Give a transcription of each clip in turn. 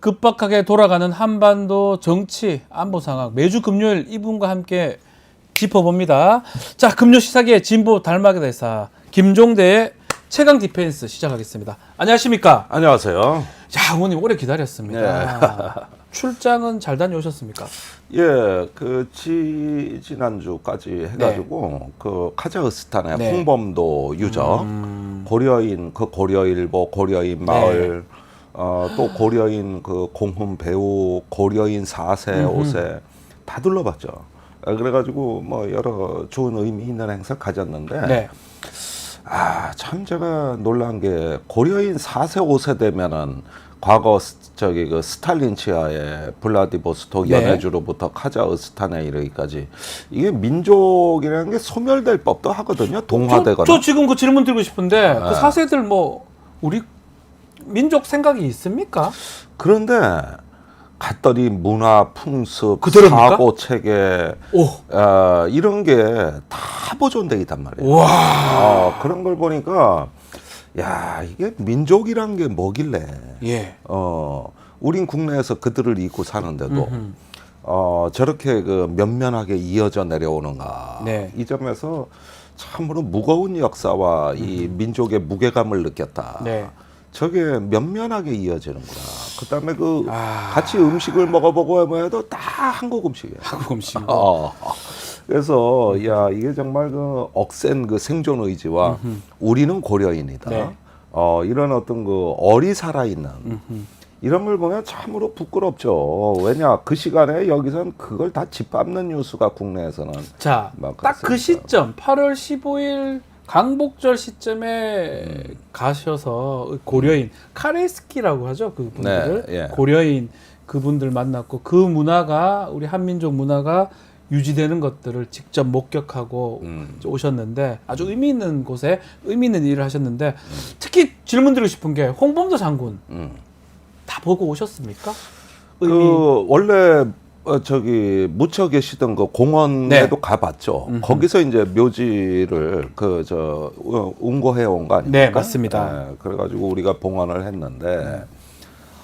급박하게 돌아가는 한반도 정치 안보 상황 매주 금요일 이분과 함께 짚어봅니다. 자, 금요 시사계의 진보 달막의 대사 김종대의 최강 디펜스 시작하겠습니다. 안녕하십니까? 안녕하세요. 야, 어머님 오래 기다렸습니다. 출장은 잘 다녀오셨습니까? 예, 지난주까지 해가지고 그 카자흐스탄의 홍범도 유적, 고려인 그 고려일보, 고려인 마을, 또 고려인 그 공훈 배우, 고려인 4세, 5세 다 둘러봤죠. 그래가지고 뭐 여러 좋은 의미 있는 행사 가졌는데. 참 제가 놀란 게 고려인 4세 5세 되면은 과거 그 스탈린 치하의 블라디보스토크 연해주로부터 카자흐스탄에 이르기까지 이게 민족이라는 게 소멸될 법도 하거든요. 동화되거나. 저 지금 그 질문 드리고 싶은데 그 4세들 뭐 우리 민족 생각이 있습니까? 그런데 갔더니 문화, 풍습, 그대로입니까? 사고 체계 이런 게 다 보존돼 있단 말이에요. 와. 그런 걸 보니까 야, 이게 민족이란 게 뭐길래? 우린 국내에서 그들을 잊고 사는데도 저렇게 그 면면하게 이어져 내려오는가? 이 점에서 참으로 무거운 역사와 이 민족의 무게감을 느꼈다. 저게 면면하게 이어지는구나. 그다음에 같이 음식을 먹어보고 해도 다 한국 음식이에요. 한국 음식. 그래서 야, 이게 정말 그 억센 그 생존 의지와 우리는 고려인이다. 이런 어떤 그 얼이 살아있는 이런 걸 보면 참으로 부끄럽죠. 왜냐, 그 시간에 여기선 그걸 다 짓밟는 뉴스가 국내에서는. 자, 딱 그 시점 8월 15일 광복절 시점에 가셔서 고려인 카레스키라고 하죠, 그분들을. 고려인 그분들 만났고 그 문화가 우리 한민족 문화가 유지되는 것들을 직접 목격하고 오셨는데 아주 의미 있는 곳에 의미 있는 일을 하셨는데 특히 질문 드리고 싶은 게 홍범도 장군 다 보고 오셨습니까? 원래 저기 묻혀 계시던 그 공원에도 가봤죠. 거기서 이제 묘지를 운거해 온 거 아닙니까? 네, 맞습니다. 그래가지고 우리가 봉헌을 했는데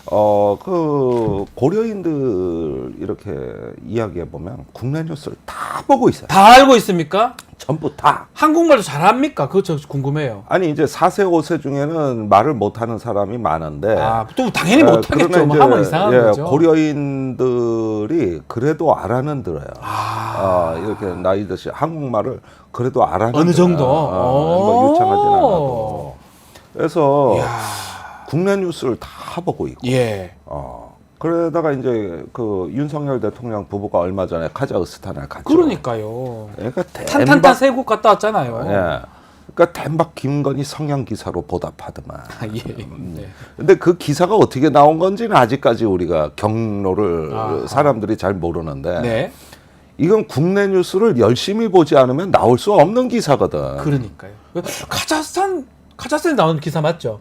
그 고려인들 이렇게 이야기해 보면 국내 뉴스를 다 보고 있어요. 다 알고 있습니까? 전부 다. 한국말도 잘합니까? 그거 저 궁금해요. 아니 이제 4세 5세 중에는 말을 못하는 사람이 많은데 또 당연히 못하겠죠. 뭐 하면 이상한 거죠. 고려인들이 그래도 알아는 들어요. 이렇게 나이 드시 한국말을 그래도 알아는 어느 정도 뭐 유창하진 않아도. 그래서 국내 뉴스를 다 보고 있고. 그러다가 이제 그 윤석열 대통령 부부가 얼마 전에 카자흐스탄을 갔죠. 그러니까요. 그러니까 탄탄탄 세국 갔다 왔잖아요. 그러니까 덴박 김건희 성향 기사로 보답하더만. 네. 근데 그 기사가 어떻게 나온 건지는 아직까지 우리가 경로를 사람들이 잘 모르는데. 이건 국내 뉴스를 열심히 보지 않으면 나올 수 없는 기사거든. 그러니까요. 카자흐스탄 나오는 기사 맞죠?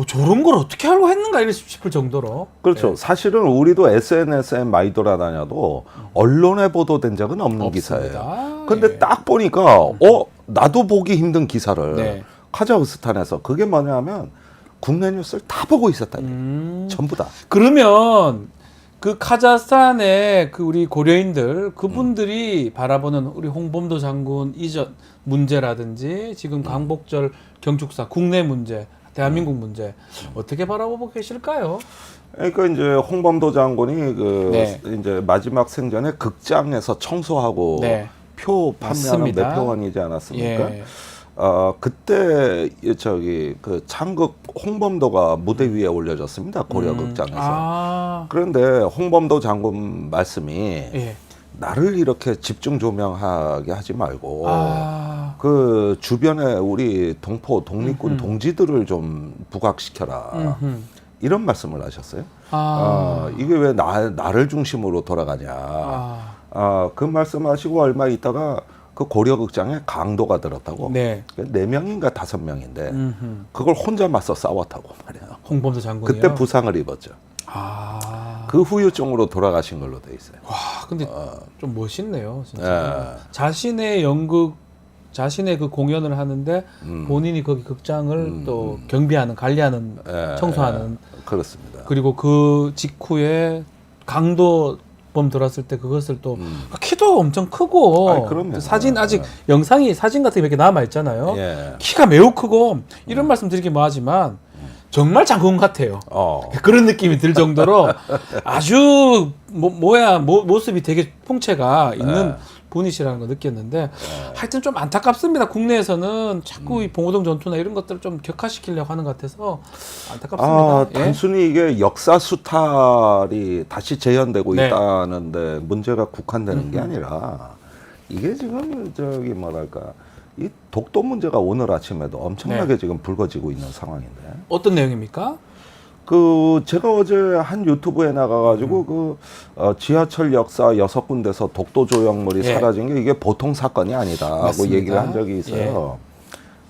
저런 걸 어떻게 알고 했는가 싶을 정도로. 그렇죠. 사실은 우리도 SNS에 많이 돌아다녀도 언론에 보도된 적은 없는 없습니다. 기사예요. 근데 딱 보니까 나도 보기 힘든 기사를 카자흐스탄에서 그게 뭐냐면 국내 뉴스를 다 보고 있었다. 전부 다. 그러면 그 카자흐스탄의 그 우리 고려인들 그분들이 바라보는 우리 홍범도 장군 이전 문제라든지 지금 광복절 경축사 국내 문제 대한민국 문제 어떻게 바라보고 계실까요? 그러니까 이제 홍범도 장군이 이제 마지막 생전에 극장에서 청소하고 표 판매하는 매표원이지 않았습니까? 그때 그 창극 홍범도가 무대 위에 올려졌습니다. 고려극장에서. 그런데 홍범도 장군 말씀이 나를 이렇게 집중 조명하게 하지 말고 그 주변에 우리 동포 독립군 동지들을 좀 부각시켜라. 이런 말씀을 하셨어요. 이게 왜 나를 중심으로 돌아가냐. 그 말씀하시고 얼마 있다가 그 고려극장에 강도가 들었다고. 4명인가 5명인데 그걸 혼자 맞서 싸웠다고 말이에요. 홍범도 장군이요? 그때 부상을 입었죠. 그 후유증으로 돌아가신 걸로 돼 있어요. 와, 근데 좀 멋있네요, 진짜. 자신의 연극 자신의 그 공연을 하는데 본인이 거기 극장을 또 경비하는, 관리하는, 예, 청소하는. 그렇습니다. 그리고 그 직후에 강도범 들어왔을 때 그것을 또 키도 엄청 크고 아이, 그럼요. 사진 아직 영상이 사진 같은 게 몇 개 남아 있잖아요. 예. 키가 매우 크고 이런 말씀 드리기 뭐하지만 정말 장군 같아요. 그런 느낌이 들 정도로 아주 모습이 되게 풍채가 있는 분이시라는 걸 느꼈는데 하여튼 좀 안타깝습니다. 국내에서는 자꾸 이 봉오동 전투나 이런 것들을 좀 격화시키려고 하는 것 같아서 안타깝습니다. 예? 단순히 이게 역사 수탈이 다시 재현되고 네. 있다는데 문제가 국한되는 게 아니라 이게 지금 저기 뭐랄까 이 독도 문제가 오늘 아침에도 엄청나게 지금 불거지고 있는 상황인데 어떤 내용입니까? 그 제가 어제 한 유튜브에 나가가지고 지하철 역사 6군데서 독도 조형물이 예. 사라진 게 이게 보통 사건이 아니다고 맞습니다. 얘기를 한 적이 있어요.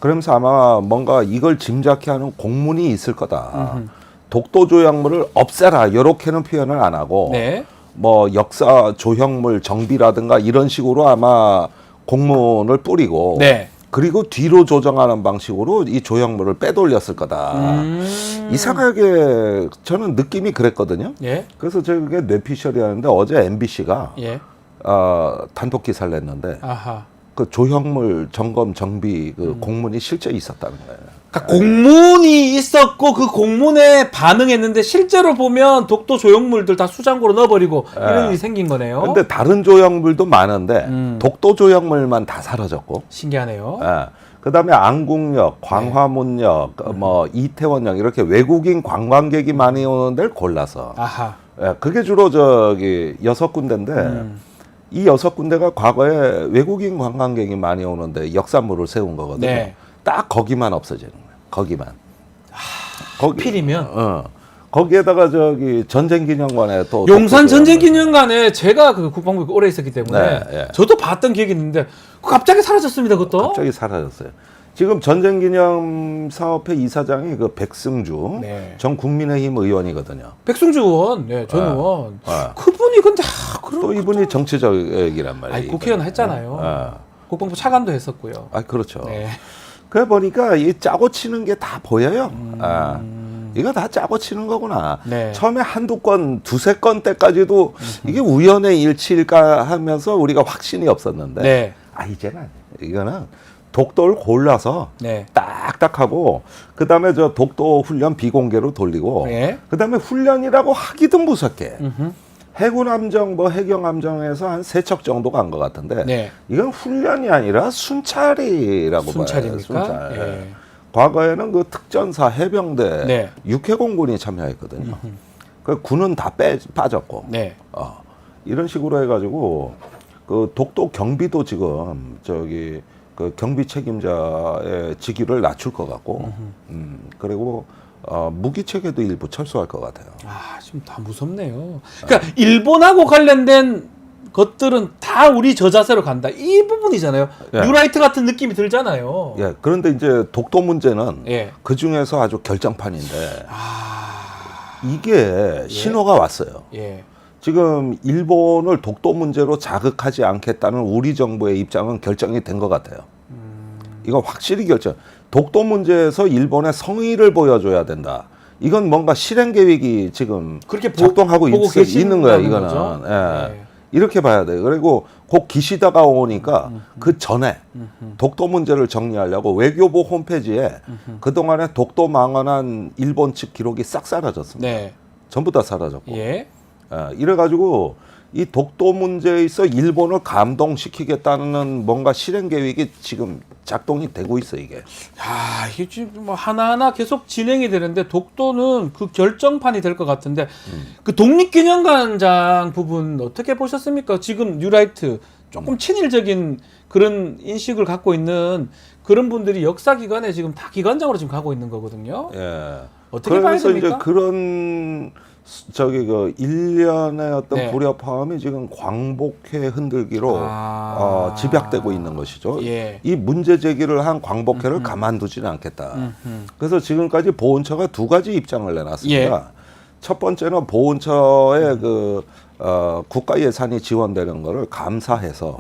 그러면서 아마 뭔가 이걸 짐작케 하는 공문이 있을 거다. 독도 조형물을 없애라 이렇게는 표현을 안 하고 네. 뭐 역사 조형물 정비라든가 이런 식으로 아마 공문을 뿌리고 네. 그리고 뒤로 조정하는 방식으로 이 조형물을 빼돌렸을 거다. 이상하게 저는 느낌이 그랬거든요. 예. 그래서 제가 그게 뇌피셜이 하는데 어제 MBC가 예. 단독 기사를 냈는데 아하. 그 조형물 점검 정비 그 공문이 실제 있었다는 거예요. 그러니까 공문이 있었고 그 공문에 반응했는데 실제로 보면 독도 조형물들 다 수장고로 넣어버리고 이런 일이 생긴 거네요. 근데 다른 조형물도 많은데 독도 조형물만 다 사라졌고. 신기하네요. 그다음에 안국역, 광화문역, 뭐 이태원역 이렇게 외국인 관광객이 많이 오는 데를 골라서. 아하. 그게 주로 저기 6군데인데 이 6군데가 과거에 외국인 관광객이 많이 오는데 역사물을 세운 거거든요. 네. 딱 거기만 없어지는 거예요. 거기만. 필이면. 거기에다가 저기 전쟁기념관에 또 용산 전쟁기념관에 제가 그 국방부에 오래 있었기 때문에 네, 예. 저도 봤던 기억이 있는데 갑자기 사라졌습니다. 그것도. 갑자기 사라졌어요. 지금 전쟁기념사업회 이사장이 그 백승주 네. 전 국민의힘 의원이거든요. 백승주 의원, 네, 전 의원. 네. 그분이 근데 또 이분이 정치적이란 말이에요. 아니, 국회의원 했잖아요. 국방부 차관도 했었고요. 그렇죠. 네. 그래 보니까 이 짜고 치는 게 다 보여요. 이거 다 짜고 치는 거구나. 네. 처음에 한두 건, 두세 건 때까지도 이게 우연의 일치일까 하면서 우리가 확신이 없었는데, 네. 이제는 이거는 독도를 골라서 네. 딱딱하고, 그 다음에 저 독도 훈련 비공개로 돌리고, 네. 그 다음에 훈련이라고 하기도 무섭게. 해군함정, 뭐 해경함정에서 한 3척 정도 간 것 같은데, 네. 이건 훈련이 아니라 순찰이라고 순찰입니까? 봐요. 순찰. 예. 과거에는 그 특전사 해병대 네. 육해공군이 참여했거든요. 그 군은 다 빠졌고 네. 이런 식으로 해가지고 그 독도 경비도 지금 저기 그 경비 책임자의 직위를 낮출 것 같고 그리고 무기 체계도 일부 철수할 것 같아요. 지금 다 무섭네요. 그러니까 일본하고 관련된 것들은 다 우리 저자세로 간다. 이 부분이잖아요. 예. 뉴라이트 같은 느낌이 들잖아요. 예, 그런데 이제 독도 문제는 예. 그 중에서 아주 결정판인데 이게 신호가 왔어요. 예. 지금 일본을 독도 문제로 자극하지 않겠다는 우리 정부의 입장은 결정이 된 것 같아요. 이거 확실히 결정. 독도 문제에서 일본의 성의를 보여줘야 된다. 이건 뭔가 실행 계획이 지금 그렇게 작동하고 있는 거야. 이거는. 거죠? 예. 네. 이렇게 봐야 돼요. 그리고 곧 기시다가 오니까 그 전에 독도 문제를 정리하려고 외교부 홈페이지에 그동안에 독도 망언한 일본 측 기록이 싹 사라졌습니다. 네. 전부 다 사라졌고. 예. 이래가지고 이 독도 문제에 있어 일본을 감동시키겠다는 뭔가 실행 계획이 지금 작동이 되고 있어 이게. 이게 지금 뭐 하나하나 계속 진행이 되는데 독도는 그 결정판이 될 것 같은데 그 독립기념관장 부분 어떻게 보셨습니까? 지금 뉴라이트 조금 친일적인 그런 인식을 갖고 있는 그런 분들이 역사기관에 지금 다 기관장으로 지금 가고 있는 거거든요. 예. 어떻게 봐야 그래서 됩니까? 이제 그런 저기 그 일련의 어떤 네. 불협화음이 지금 광복회 흔들기로 집약되고 있는 것이죠. 예. 이 문제 제기를 한 광복회를 가만두지는 않겠다. 그래서 지금까지 보훈처가 2가지 입장을 내놨습니다. 예. 첫 번째는 보훈처의 그 국가 예산이 지원되는 거를 감사해서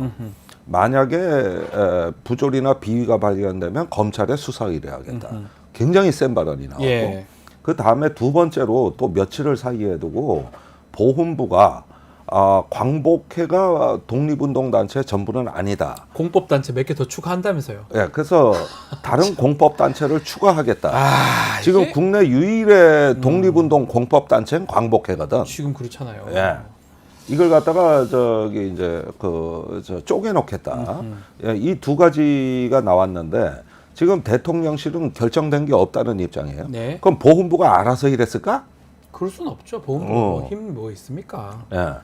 만약에 부조리나 비위가 발견되면 검찰에 수사 의뢰하겠다. 굉장히 센 발언이 나왔고 예. 그 다음에 두 번째로 또 며칠을 사이에 두고 보훈부가 광복회가 독립운동단체의 전부는 아니다. 공법단체 몇 개 더 추가한다면서요. 예, 그래서 다른 공법단체를 추가하겠다. 지금 이게 국내 유일의 독립운동 공법단체는 광복회거든. 지금 그렇잖아요. 예. 이걸 갖다가 저기 이제 쪼개놓겠다. 예, 이 두 가지가 나왔는데 지금 대통령실은 결정된 게 없다는 입장이에요. 네. 그럼 보훈부가 알아서 이랬을까? 그럴 순 없죠. 보험도 힘 뭐 있습니까? 예.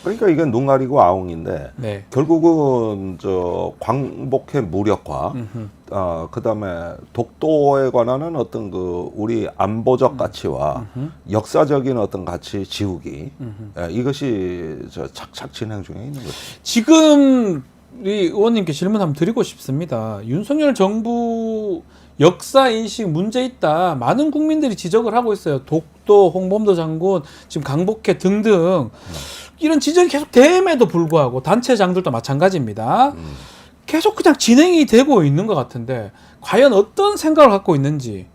그러니까 이게 눈 가리고 아웅인데 네. 결국은 저 광복회 무력화, 그다음에 독도에 관한 어떤 그 우리 안보적 가치와 역사적인 어떤 가치 지우기, 예, 이것이 저 착착 진행 중에 있는 거죠. 지금 우리 의원님께 질문 한번 드리고 싶습니다. 윤석열 정부 역사 인식 문제 있다. 많은 국민들이 지적을 하고 있어요. 독도, 홍범도 장군, 지금 강복회 등등 이런 지적이 계속 됨에도 불구하고 단체장들도 마찬가지입니다. 계속 그냥 진행이 되고 있는 것 같은데 과연 어떤 생각을 갖고 있는지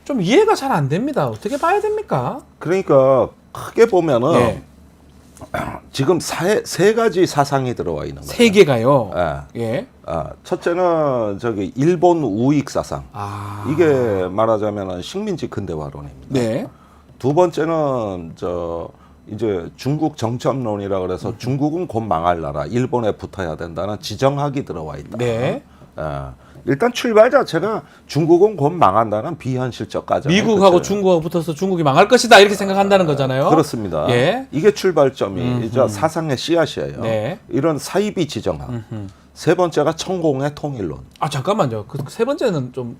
좀 이해가 잘 안 됩니다. 어떻게 봐야 됩니까? 그러니까 크게 보면은 네. 지금 세 가지 사상이 들어와 있는 거예요. 세 개가요. 예. 예. 첫째는 저기 일본 우익 사상. 이게 말하자면은 식민지 근대화론입니다. 네. 두 번째는 저 이제 중국 정점론이라 그래서 중국은 곧 망할 나라, 일본에 붙어야 된다는 지정학이 들어와 있다. 네. 일단 출발 자체가 중국은 곧 망한다는 비현실적 가정. 미국하고 중국하고 붙어서 중국이 망할 것이다 이렇게 생각한다는 거잖아요. 그렇습니다. 예. 이게 출발점이 이제 사상의 씨앗이에요. 네. 이런 사이비 지정학. 세 번째가 천공의 통일론. 잠깐만요. 그 세 번째는 좀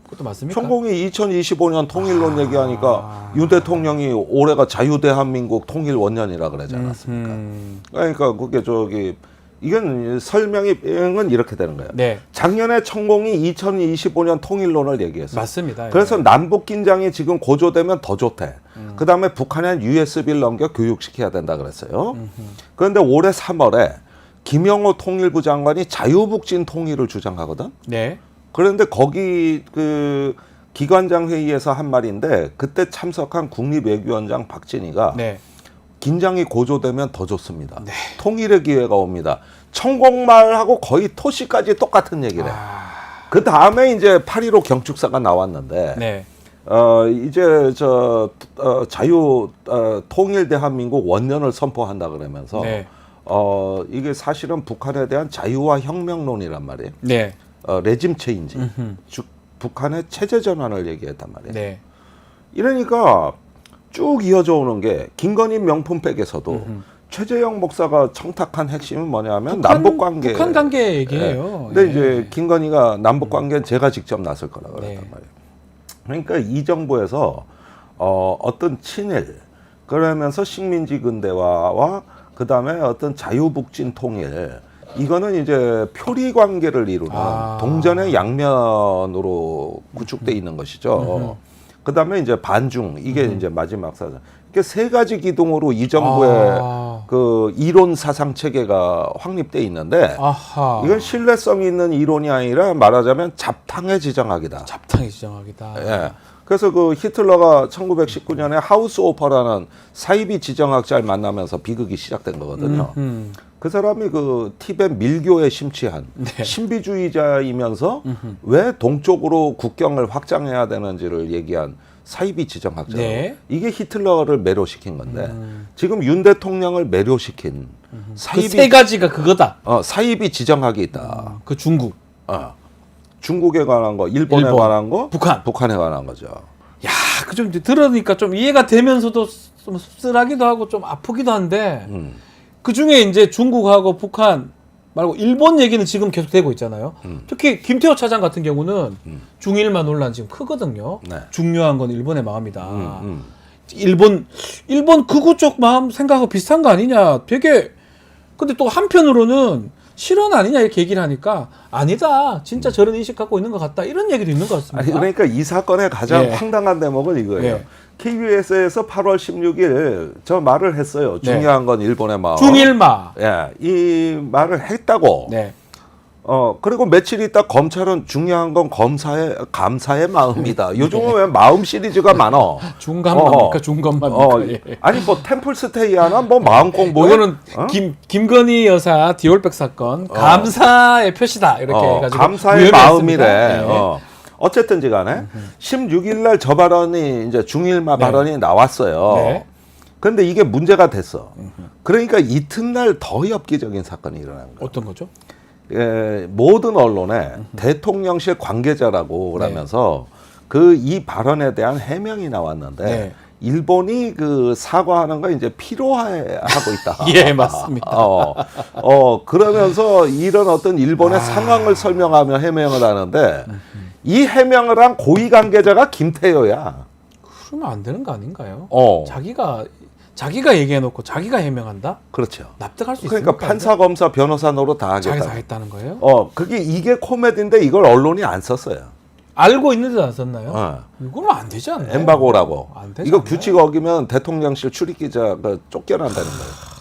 그것도 맞습니까? 천공이 2025년 통일론 얘기하니까 윤 대통령이 올해가 자유대한민국 통일 원년이라 그러지 않았습니까? 그러니까 그게 저기 이건 설명은 이렇게 되는 거예요. 네. 작년에 천공이 2025년 통일론을 얘기했어요. 맞습니다. 그래서 남북 긴장이 지금 고조되면 더 좋대. 그다음에 북한에 USB를 넘겨 교육시켜야 된다 그랬어요. 그런데 올해 3월에 김영호 통일부 장관이 자유북진 통일을 주장하거든. 네. 그런데 거기 그 기관장 회의에서 한 말인데 그때 참석한 국립외교원장 박진희가 네. 긴장이 고조되면 더 좋습니다. 네. 통일의 기회가 옵니다. 천공말하고 거의 토시까지 똑같은 얘기를 해. 그 다음에 이제 8.15 경축사가 나왔는데 네. 이제 통일 대한민국 원년을 선포한다 그러면서 네. 이게 사실은 북한에 대한 자유와 혁명론이란 말이에요. 네. 레짐 체인지, 즉 북한의 체제 전환을 얘기했단 말이에요. 네. 이러니까 쭉 이어져 오는 게 김건희 명품백에서도 최재형 목사가 청탁한 핵심은 뭐냐면 남북 관계. 북한 관계 얘기예요. 네. 근데 이제 김건희가 남북 관계는 제가 직접 나설 거라고 그랬단 네. 말이에요. 그러니까 이 정부에서 어떤 친일 그러면서 식민지 근대화와 그 다음에 어떤 자유북진 통일 이거는 이제 표리 관계를 이루는 동전의 양면으로 구축돼 있는 것이죠. 그 다음에 이제 반중 이게 이제 마지막 사상. 이렇게 세 가지 기둥으로 이 정부의 그 이론 사상 체계가 확립돼 있는데 이건 신뢰성 있는 이론이 아니라 말하자면 잡탕의 지정학이다. 잡탕의 지정학이다. 예. 그래서 그 히틀러가 1919년에 하우스 오퍼라는 사이비 지정학자를 만나면서 비극이 시작된 거거든요. 그 사람이 그 티벳 밀교에 심취한 신비주의자이면서 왜 동쪽으로 국경을 확장해야 되는지를 얘기한 사이비 지정학자. 네. 이게 히틀러를 매료시킨 건데 지금 윤 대통령을 매료시킨 사이비 그 세 가지가 그거다. 사이비 지정학이 있다. 그 중국. 중국에 관한 거, 일본에 관한 거, 북한에 관한 거죠. 야, 그 좀 들으니까 좀 이해가 되면서도 좀 씁쓸하기도 하고 좀 아프기도 한데 그 중에 이제 중국하고 북한 말고 일본 얘기는 지금 계속 되고 있잖아요. 특히 김태호 차장 같은 경우는 중일만 논란 지금 크거든요. 네. 중요한 건 일본의 마음이다. 일본 극우 쪽 마음 생각하고 비슷한 거 아니냐. 되게 근데 또 한편으로는 실언 아니냐 이렇게 얘기를 하니까 아니다. 진짜 저런 인식 갖고 있는 것 같다. 이런 얘기도 있는 것 같습니다. 아니, 그러니까 이 사건의 가장 황당한 대목은 이거예요. KBS에서 8월 16일 저 말을 했어요. 중요한 건 일본의 마음. 중일마. 예, 이 말을 했다고. 네. 그리고 며칠 있다 검찰은 중요한 건 감사의 마음이다. 요즘은 왜 마음 시리즈가 많어? 중감마입니까? 중감마입니까? 예. 아니 뭐 템플스테이 하나 뭐 마음 공부에. 이거는 김건희 여사 디올백 사건 감사의 표시다 이렇게 해가지고 감사의 마음이래. 네. 어쨌든지 간에 16일 날 저 발언이 이제 중일마 발언이 나왔어요. 네. 근데 이게 문제가 됐어. 그러니까 이튿날 더 엽기적인 사건이 일어난 거예요. 어떤 거죠? 모든 언론에 대통령실 관계자라고 그러면서 그 이 발언에 대한 해명이 나왔는데 일본이 그 사과하는 거 이제 필요하고 있다. 예, 맞습니다. 그러면서 이런 어떤 일본의 상황을 설명하며 해명을 하는데 이 해명을 한 고위 관계자가 김태효야. 그러면 안 되는 거 아닌가요? 자기가 얘기해놓고 자기가 해명한다? 그렇죠. 납득할 수 그러니까 있습니까? 판사, 검사, 변호사 노릇 다 하겠다. 자기가 다 했다는 거예요? 이게 코미디인데 이걸 언론이 안 썼어요. 알고 있는데도 안 썼나요? 이거는 안 되지 않나요? 엠바고라고. 안 되지 이거 않나요? 규칙 어기면 대통령실 출입기자가 쫓겨난다는 거예요.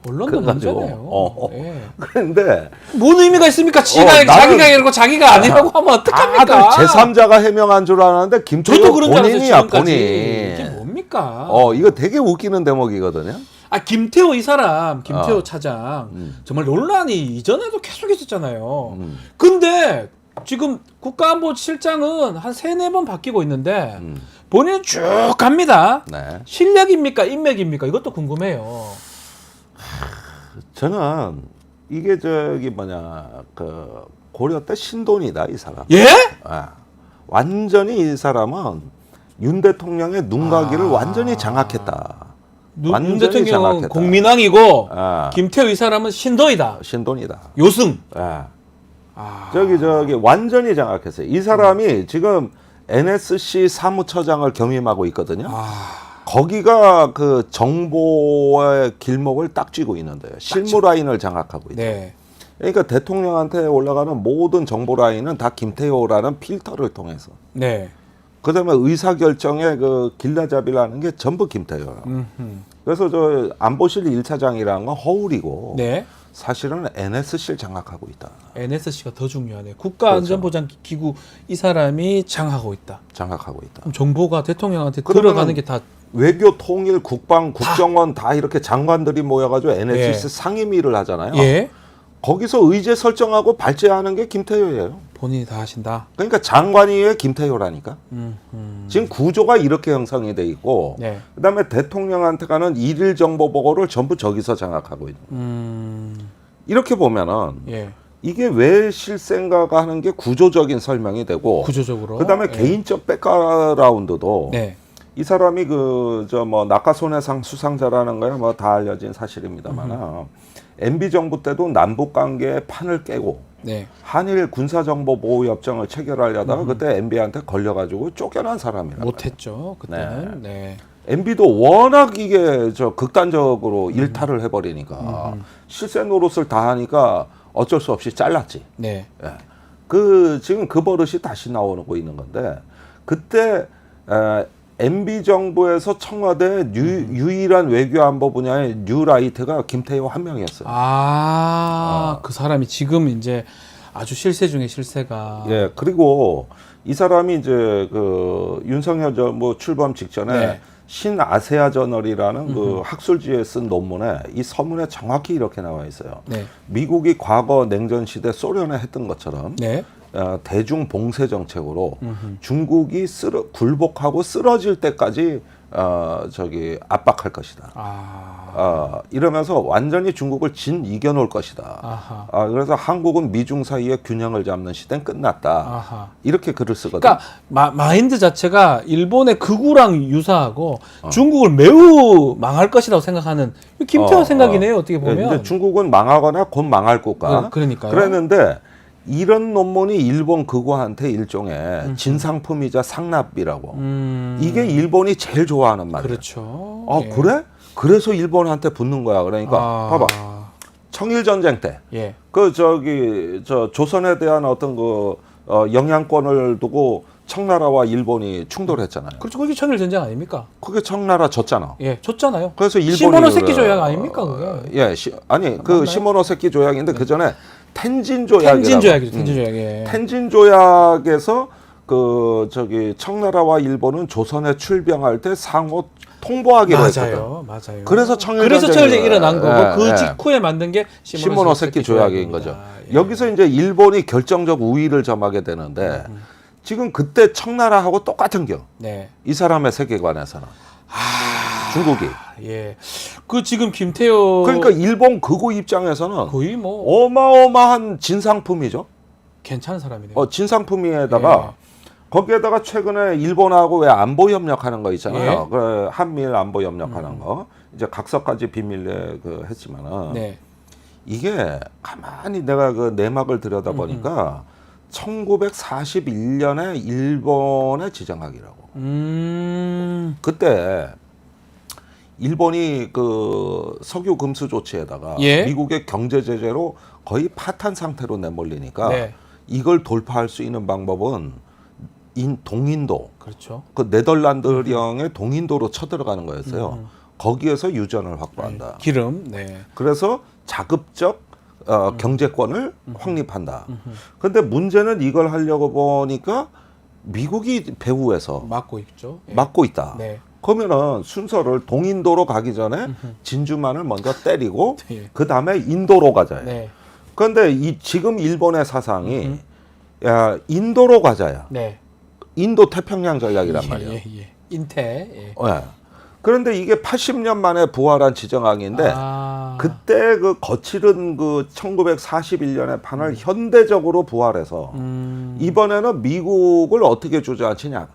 언론도 문제네요. 예. 그런데 뭔 의미가 있습니까? 자기가 이러고 자기가 아니라고 하면 어떡합니까? 제3자가 해명한 줄 알았는데 김태효 본인이야, 본인. 이게 뭡니까? 이거 되게 웃기는 대목이거든요. 김태호 이 사람, 김태호 차장 정말 논란이 이전에도 계속 있었잖아요. 근데 지금 국가안보실장은 한 3-4번 바뀌고 있는데 본인은 쭉 갑니다. 네. 실력입니까? 인맥입니까? 이것도 궁금해요. 저는 이게 고려 때 신돈이다, 이 사람. 예? 완전히 이 사람은 윤 대통령의 눈가기를 완전히 장악했다. 윤 대통령은 국민왕이고 김태호 이 사람은 신도이다. 신돈이다. 요승. 완전히 장악했어요. 이 사람이 지금 NSC 사무처장을 겸임하고 있거든요. 거기가 그 정보의 길목을 딱 쥐고 있는데요. 실무 라인을 장악하고 있다. 네. 그러니까 대통령한테 올라가는 모든 정보 라인은 다 김태효라는 필터를 통해서. 네. 그다음에 의사결정의 그 길라잡이라는 게 전부 김태효예요. 그래서 저 안보실 1차장이라는 건 허울이고 네. 사실은 NSC를 장악하고 있다. NSC가 더 중요하네. 국가안전보장기구 이 사람이 장악하고 있다. 장악하고 있다. 그럼 정보가 대통령한테 들어가는 게 다 외교, 통일, 국방, 국정원 다 이렇게 장관들이 모여가지고 NSC 상임위를 하잖아요. 예. 거기서 의제 설정하고 발제하는 게 김태효예요. 본인이 다 하신다. 그러니까 장관이 왜 김태효라니까. 지금 구조가 이렇게 형성이 돼 있고 그다음에 대통령한테 가는 일일 정보 보고를 전부 저기서 장악하고 있는. 이렇게 보면은 이게 왜 실세인가가 하는 게 구조적인 설명이 되고 구조적으로. 그다음에 개인적 백그라운드도 이 사람이 낙하손해상 수상자라는 거야 뭐 다 알려진 사실입니다만 MB 정부 때도 남북 관계의 판을 깨고 한일 군사정보보호협정을 체결하려다가 그때 MB한테 걸려가지고 쫓겨난 사람이라. 못했죠 그때는. MB도 워낙 이게 극단적으로 일탈을 해버리니까 실세 노릇을 다 하니까 어쩔 수 없이 잘랐지. 지금 그 버릇이 다시 나오고 있는 건데 그때 MB 정부에서 청와대 유일한 외교안보 분야의 뉴라이트가 김태효 한 명이었어요. 그 사람이 지금 이제 아주 실세 중에 실세가. 그리고 이 사람이 이제 그 윤석열 정부 출범 직전에 신아세아 저널이라는 그 학술지에 쓴 논문에 이 서문에 정확히 이렇게 나와 있어요. 미국이 과거 냉전 시대 소련에 했던 것처럼 대중 봉쇄 정책으로 중국이 굴복하고 쓰러질 때까지 압박할 것이다. 이러면서 완전히 중국을 이겨놓을 것이다. 그래서 한국은 미중 사이의 균형을 잡는 시대는 끝났다. 이렇게 글을 쓰거든요. 그러니까 마인드 자체가 일본의 극우랑 유사하고 중국을 매우 망할 것이라고 생각하는 김태호 생각이네요. 어떻게 보면. 이제 중국은 망하거나 곧 망할 국가. 그러니까요. 그랬는데 이런 논문이 일본 극우한테 일종의 진상품이자 상납이라고. 이게 일본이 제일 좋아하는 말이에요. 그렇죠. 그래? 그래서 일본한테 붙는 거야. 그러니까 봐봐. 청일 전쟁 때 조선에 대한 어떤 영향권을 두고 청나라와 일본이 충돌했잖아요. 그렇죠. 그게 청일 전쟁 아닙니까? 그게 청나라 졌잖아. 예, 졌잖아요. 그래서 일본이 시모노세키 조약 아닙니까 그게? 예, 아니 그 맞나요? 시모노세키 조약인데 그 전에 텐진 조약이라고. 텐진 조약이죠. 텐진 조약. 예. 텐진 조약에서 그 저기 청나라와 일본은 조선에 출병할 때 상호 통보하기로 했거든. 맞아요. 그래서 청일 전쟁이 일어난 거고 예, 그 예. 직후에 만든 게 시모노세키 조약인 거죠. 예. 여기서 이제 일본이 결정적 우위를 점하게 되는데 지금 그때 청나라하고 똑같은 겨. 네. 이 사람의 세계관에서는 중국이. 예. 그 지금 김태호 그러니까 일본 극우 입장에서는 거의 뭐 어마어마한 진상품이죠. 괜찮은 사람이네요. 진상품위에다가 거기에다가 최근에 일본하고 왜 안보 협력하는 거 있잖아요. 그 한미일 안보 협력하는 거 이제 각서까지 비밀리에 그 했지만은 네. 이게 가만히 내가 그 내막을 들여다 보니까 1941년에 일본의 지정학이라고. 그때 일본이 그 석유 금수 조치에다가 예. 미국의 경제 제재로 거의 파탄 상태로 내몰리니까 네. 이걸 돌파할 수 있는 방법은 동인도, 그렇죠. 그 네덜란드령의 동인도로 쳐들어가는 거였어요. 거기에서 유전을 확보한다. 기름. 네. 그래서 자급적 경제권을 확립한다. 그런데 문제는 이걸 하려고 보니까 미국이 배후에서 막고 있죠. 예. 막고 있다. 네. 그러면은 순서를 동인도로 가기 전에 진주만을 먼저 때리고 예. 그 다음에 인도로 가자요. 네. 그런데 지금 일본의 사상이 야, 인도로 가자야. 네. 인도 태평양 전략이란 말이에요. 예. 인태. 예. 예. 그런데 이게 80년 만에 부활한 지정학인데 그때 그 거칠은 그 1941년의 판을 현대적으로 부활해서 이번에는 미국을 어떻게 주저앉히냐.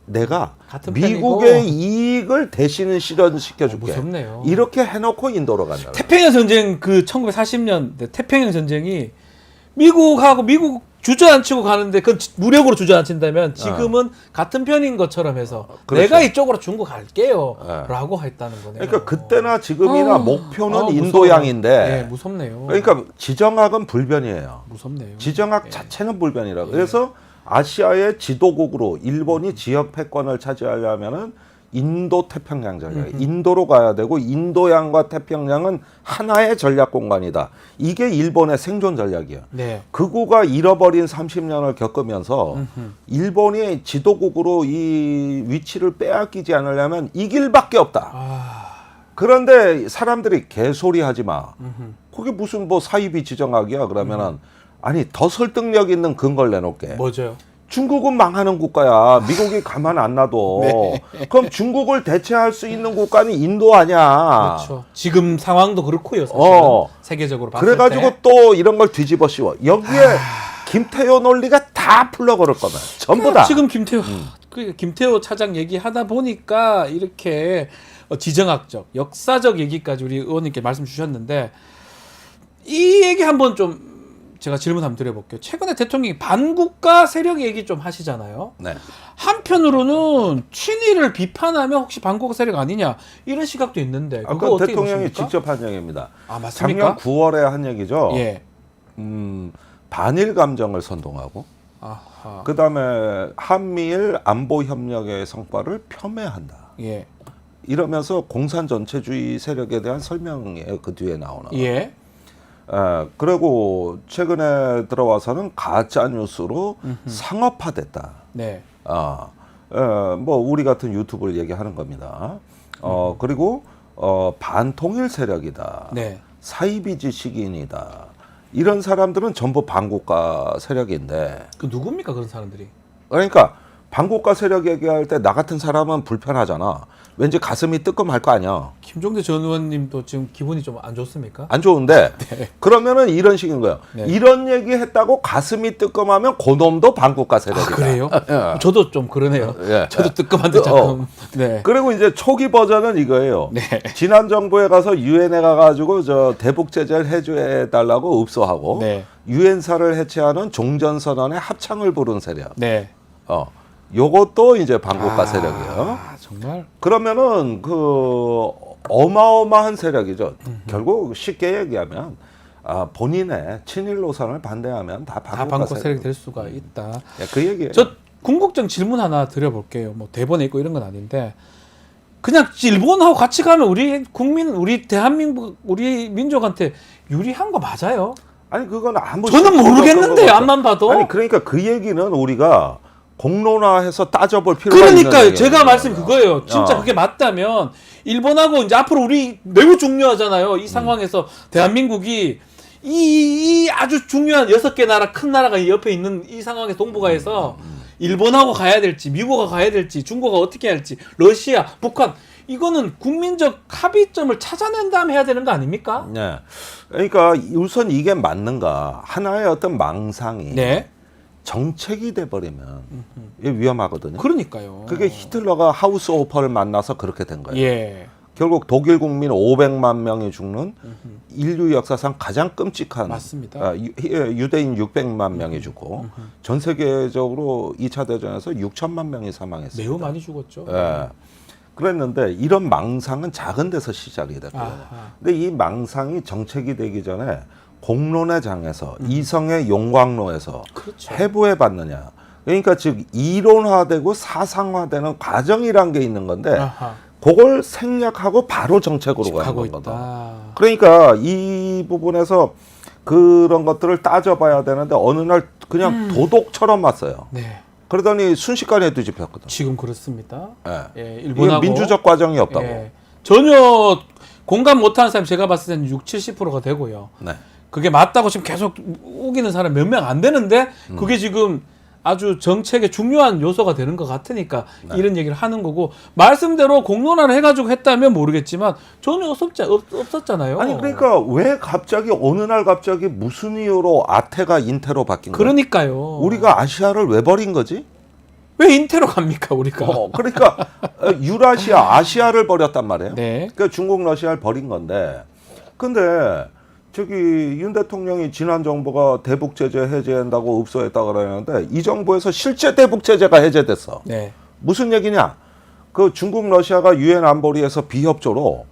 내가 같은 미국의 편이고. 이익을 대신 실현시켜줄게. 무섭네요. 이렇게 해놓고 인도로 간다. 태평양 전쟁 그 1940년 태평양 전쟁이 미국하고 미국 주저앉히고 가는데 그건 무력으로 주저앉힌다면 지금은 같은 편인 것처럼 해서 그렇죠. 내가 이쪽으로 중국 갈게요 네. 라고 했다는 거네요. 그러니까 그때나 지금이나 목표는 무서워요. 인도양인데 네, 무섭네요. 그러니까 지정학은 불변이에요. 무섭네요. 지정학 예. 자체는 불변이라. 그래서 아시아의 지도국으로 일본이 지역 패권을 차지하려면은 인도 태평양 전략, 인도로 가야 되고 인도양과 태평양은 하나의 전략 공간이다. 이게 일본의 생존 전략이야. 네. 극우가 잃어버린 30년을 겪으면서 일본이 지도국으로 이 위치를 빼앗기지 않으려면 이 길밖에 없다. 그런데 사람들이 개소리 하지 마. 그게 무슨 뭐 사이비 지정학이야. 그러면은 아니 더 설득력 있는 근거를 내놓을게. 뭐죠? 중국은 망하는 국가야. 미국이 가만 안 놔둬. 네. 그럼 중국을 대체할 수 있는 국가는 인도 아니야. 그렇죠. 지금 상황도 그렇고요. 사실은. 세계적으로 봤을 그래가지고 때. 또 이런 걸 뒤집어 씌워. 여기에 김태효 논리가 다 풀러버릴 거면 전부 다. 지금 김태호 김태호 차장 얘기하다 보니까 이렇게 지정학적, 역사적 얘기까지 우리 의원님께 말씀 주셨는데 이 얘기 한번 좀 제가 질문 한번 드려볼게요. 최근에 대통령이 반국가 세력 얘기 좀 하시잖아요. 네. 한편으로는 친일을 비판하면 혹시 반국가 세력 아니냐 이런 시각도 있는데 그거 아까 어떻게 대통령이 보십니까? 직접 한 얘기입니다. 아, 맞습니까? 작년 9월에 한 얘기죠. 예. 반일 감정을 선동하고 아하. 그다음에 한미일 안보 협력의 성과를 폄훼한다. 예. 이러면서 공산 전체주의 세력에 대한 설명이에요. 그 뒤에 나오는. 예. 그리고 최근에 들어와서는 가짜 뉴스로 상업화됐다. 네. 뭐 우리 같은 유튜브를 얘기하는 겁니다. 그리고 반통일 세력이다. 네. 사이비 지식인이다. 이런 사람들은 전부 반국가 세력인데. 그 누굽니까 그런 사람들이? 그러니까 반국가 세력 얘기할 때 나 같은 사람은 불편하잖아. 왠지 가슴이 뜨끔할 거 아니야. 김종대 전 의원님도 지금 기분이 좀 안 좋습니까? 안 좋은데 그러면은 이런 식인 거예요. 네. 이런 얘기 했다고 가슴이 뜨끔하면 그놈도 반국가 세력이다. 그래요? 저도 좀 그러네요. 예. 저도 뜨끔한데 조금. 네. 그리고 이제 초기 버전은 이거예요. 네. 지난 정부에 가서 유엔에 가가지고 저 대북 제재를 해줘 달라고 읍소하고 네. 유엔사를 해체하는 종전선언에 합창을 부른 세력. 네. 요것도 이제 반국가 세력이에요. 정말. 그러면은 그 어마어마한 세력이죠. 결국 쉽게 얘기하면 본인의 친일 노선을 반대하면 다 반국 세력이 될 수가 있다. 예, 그 얘기예요. 저 궁극적 질문 하나 드려볼게요. 뭐 대본에 있고 이런 건 아닌데 그냥 일본하고 같이 가면 우리 국민, 우리 대한민국, 우리 민족한테 유리한 거 맞아요? 아니 그건 아무 저는 모르겠는데 앞만 봐도. 아니 그러니까 그 얘기는 우리가 공론화해서 따져볼 필요가 그러니까요. 있는 제가 말씀 그거예요. 진짜 그게 맞다면 일본하고 이제 앞으로 우리 매우 중요하잖아요. 이 상황에서 대한민국이 이 아주 중요한 6개 나라, 큰 나라가 옆에 있는 이 상황에서 동북아에서 일본하고 가야 될지, 미국하고 가야 될지, 중국하고 어떻게 해야 할지, 러시아, 북한 이거는 국민적 합의점을 찾아낸 다음에 해야 되는 거 아닙니까? 네. 그러니까 우선 이게 맞는가 하나의 어떤 망상이 네. 정책이 돼버리면 이게 위험하거든요. 그러니까요. 그게 히틀러가 하우스 오퍼를 만나서 그렇게 된 거예요. 예. 결국 독일 국민 500만 명이 죽는 인류 역사상 가장 끔찍한 맞습니다. 유대인 600만 명이 죽고 전 세계적으로 2차 대전에서 6천만 명이 사망했습니다. 매우 많이 죽었죠. 예. 그랬는데 이런 망상은 작은 데서 시작이 됐거든요. 근데 이 망상이 정책이 되기 전에 공론의 장에서 이성의 용광로에서 그렇죠. 해부해 봤느냐. 그러니까 즉 이론화되고 사상화되는 과정이란 게 있는 건데 아하. 그걸 생략하고 바로 정책으로 가는 거거든. 있다. 그러니까 이 부분에서 그런 것들을 따져봐야 되는데 어느 날 그냥 도독처럼 왔어요. 네. 그러더니 순식간에 뒤집혔거든. 지금 그렇습니다. 예. 예, 이게 일본하고 민주적 과정이 없다고. 예, 전혀 공감 못하는 사람 제가 봤을 때는 60~70%가 되고요. 네. 그게 맞다고 지금 계속 우기는 사람 몇 명 안 되는데 그게 지금 아주 정책의 중요한 요소가 되는 것 같으니까 이런 얘기를 하는 거고 말씀대로 공론화를 해가지고 했다면 모르겠지만 전혀 없었잖아요. 아니 그러니까 왜 갑자기 어느 날 갑자기 무슨 이유로 아태가 인태로 바뀐 거야? 그러니까요. 우리가 아시아를 왜 버린 거지? 왜 인태로 갑니까 우리가? 그러니까 유라시아, 아시아를 버렸단 말이에요. 네. 그러니까 중국, 러시아를 버린 건데, 근데 저기 윤 대통령이 지난 정부가 대북 제재 해제한다고 읍소했다 그러는데 이 정부에서 실제 대북 제재가 해제됐어. 네. 무슨 얘기냐? 그 중국, 러시아가 유엔 안보리에서 비협조로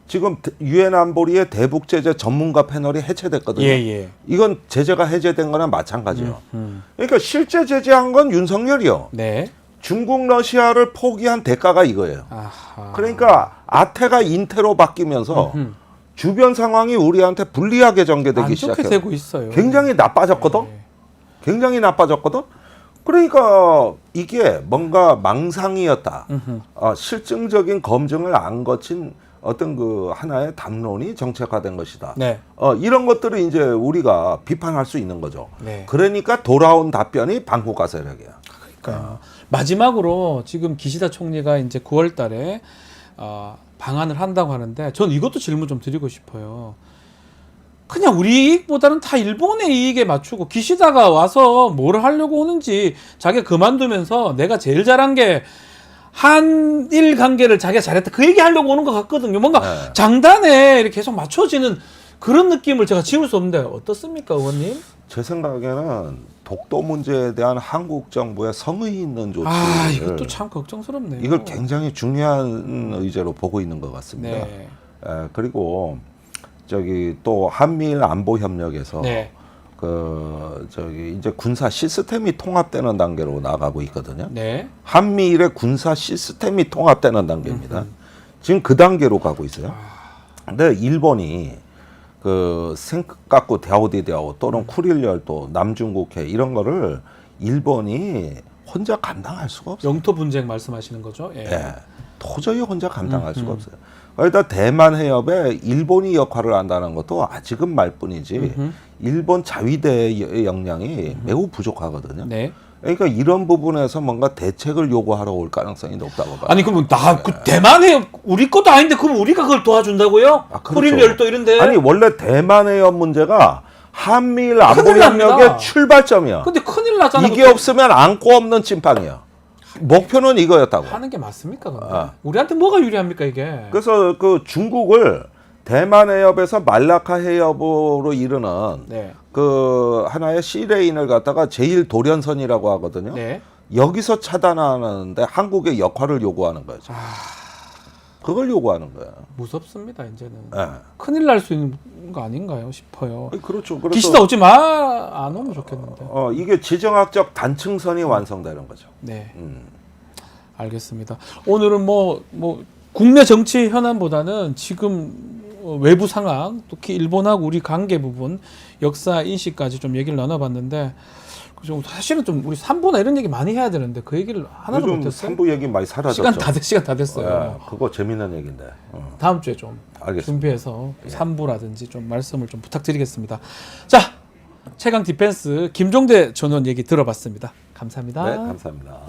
지금 유엔 안보리의 대북 제재 전문가 패널이 해체됐거든요. 예. 이건 제재가 해제된 거나 마찬가지예요. 그러니까 실제 제재한 건 윤석열이요. 네. 중국, 러시아를 포기한 대가가 이거예요. 아하. 그러니까 아태가 인태로 바뀌면서 주변 상황이 우리한테 불리하게 전개되기 안 좋게 시작해요. 되고 있어요. 굉장히 나빠졌거든. 네. 굉장히 나빠졌거든. 그러니까 이게 뭔가 망상이었다. 실증적인 검증을 안 거친 어떤 그 하나의 담론이 정책화된 것이다. 네. 이런 것들을 이제 우리가 비판할 수 있는 거죠. 네. 그러니까 돌아온 답변이 반국가 세력이야. 그러니까요. 마지막으로 지금 기시다 총리가 이제 9월 달에 방한을 한다고 하는데 전 이것도 질문 좀 드리고 싶어요. 그냥 우리 이익보다는 다 일본의 이익에 맞추고 기시다가 와서 뭘 하려고 오는지 자기가 그만두면서 내가 제일 잘한 게 한일 관계를 자기가 잘했다 그 얘기 하려고 오는 것 같거든요. 뭔가 네. 장단에 이렇게 계속 맞춰지는 그런 느낌을 제가 지울 수 없는데 어떻습니까, 의원님? 제 생각에는 독도 문제에 대한 한국 정부의 성의 있는 조치. 이것도 참 걱정스럽네요. 이걸 굉장히 중요한 의제로 보고 있는 것 같습니다. 네. 그리고 저기 또 한미일 안보 협력에서 네. 그 저기 이제 군사 시스템이 통합되는 단계로 나가고 있거든요. 네. 한미일의 군사 시스템이 통합되는 단계입니다. 지금 그 단계로 가고 있어요. 근데 일본이 그 생각고 대오디대오 또는 쿠릴열도 남중국해 이런 거를 일본이 혼자 감당할 수가 없어요. 영토 분쟁 말씀하시는 거죠? 예. 예, 도저히 혼자 감당할 수가 없어요. 그러니까 대만 해협에 일본이 역할을 한다는 것도 아직은 말뿐이지 일본 자위대의 역량이 매우 부족하거든요. 네. 그러니까 이런 부분에서 뭔가 대책을 요구하러 올 가능성이 높다고 봐요. 아니 그러면 그 대만해 우리 것도 아닌데 그럼 우리가 그걸 도와준다고요? 그렇죠. 쿠릴열도 이런데. 아니 원래 대만 해협 문제가 한미일 안보 큰일 납니다. 협력의 출발점이야. 근데 큰일 나잖아. 이게 없으면 안고 없는 찐빵이야. 목표는 이거였다고. 하는 게 맞습니까? 근데? 우리한테 뭐가 유리합니까 이게? 그래서 그 중국을 대만 해협에서 말라카 해협으로 이르는 네. 그 하나의 시레인을 갖다가 제일 돌연선이라고 하거든요. 네. 여기서 차단하는데 한국의 역할을 요구하는 거죠. 그걸 요구하는 거야. 무섭습니다. 이제는 네. 큰일 날 수 있는 거 아닌가요 싶어요. 그렇죠. 기시다 오지 마 안 오면 좋겠는데. 이게 지정학적 단층선이 완성되는 거죠. 네. 알겠습니다. 오늘은 뭐 국내 정치 현안보다는 지금 외부 상황, 특히 일본하고 우리 관계 부분, 역사 인식까지 좀 얘기를 나눠봤는데, 그죠? 사실은 좀 우리 3부나 이런 얘기 많이 해야 되는데 그 얘기를 하나도 요즘 못했어요. 3부 얘기 많이 사라졌죠. 시간 다 됐어요. 예, 그거 재밌는 얘기인데. 다음 주에 좀 알겠습니다. 준비해서 3부라든지 좀 말씀을 좀 부탁드리겠습니다. 자, 최강 디펜스 김종대 전원 얘기 들어봤습니다. 감사합니다. 네, 감사합니다.